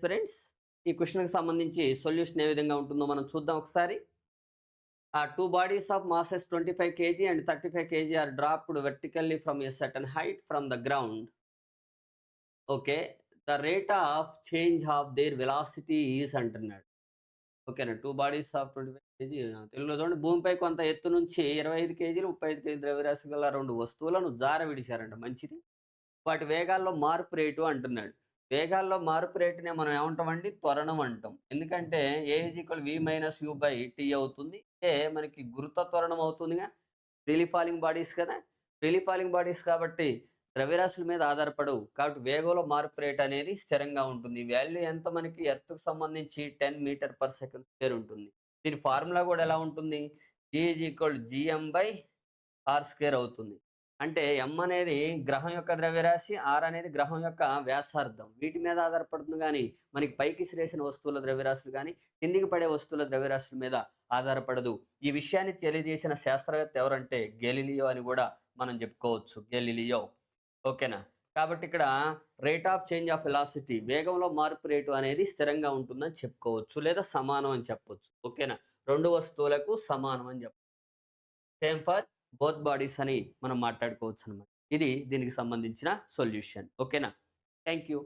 Aspirants. ఈ క్వెషన్‌కి సంబంధించి solution ఏ విధంగా ఉంటుందో మనం చూద్దాం ఒకసారి. Two bodies of masses 25 kg and 35 kg are dropped vertically from a certain height from the ground. Okay. The rate of change of their velocity is అంటున్నాడు. ఓకేనా. 2 bodies of 25 KG తెలుగులో చూడండి. భూమిపై కొంత ఎత్తు నుంచి 25 కేజీలు, 35 కేజీ ద్రవ్యరాశి గల 2 వస్తువులను జార విడిచారంట. మంచిది. వాటి వేగాల్లో మార్పు రేటు అంటున్నాడు. వేగాల్లో మార్పు రేటునే మనం ఏమంటామండి? త్వరణం అంటాం. ఎందుకంటే a is equal v minus u by t అవుతుంది. అంటే మనకి గురుత్వ త్వరణం అవుతుందిగా. ఫ్రీలీ ఫాలింగ్ బాడీస్ కదా! ఫ్రీలీ ఫాలింగ్ బాడీస్ కాబట్టి ద్రవ్యరాశుల మీద ఆధారపడవు. కాబట్టి వేగంలో మార్పు రేట్ అనేది స్థిరంగా ఉంటుంది. వాల్యూ ఎంత మనకి ఎర్త్‌కి సంబంధించి 10 మీటర్ పర్ సెకండ్ స్క్వేర్ ఉంటుంది. దీని ఫార్ములా కూడా ఎలా ఉంటుంది? G is equal GM by r square అవుతుంది. అంటే ఎం అనేది గ్రహం యొక్క ద్రవ్యరాశి, ఆర్ అనేది గ్రహం యొక్క వ్యాసార్థం. వీటి మీద ఆధారపడుతుంది గానీ, మనకి పైకి ఇసిరేసిన వస్తువుల ద్రవ్యరాశులు గానీ, కిందికి పడే వస్తువుల ద్రవ్యరాశుల మీద ఆధారపడదు. ఈ విషయాన్ని తెలియజేసిన శాస్త్రవేత్త ఎవరంటే గెలీలియో అని గూడా మనం చెప్పుకోవచ్చు. గెలీలియో. ఓకేనా. కాబట్టి ఇక్కడ rate of change of velocity వేగంలో మార్పు రేటు అనేది స్థిరంగా ఉంటుందని చెప్పుకోవచ్చు. లేదా సమానం అని చెప్పొచ్చు. ఓకేనా. 2 వస్తువులకు సమానం అని చెప్పొచ్చు. సేమ్ ఫర్ బోత్ బాడీస్ అని మనం మాట్లాడుకోవచ్చనమాట. ఇది దీనికి సంబంధించిన సొల్యూషన్. ఓకేనా. Thank you.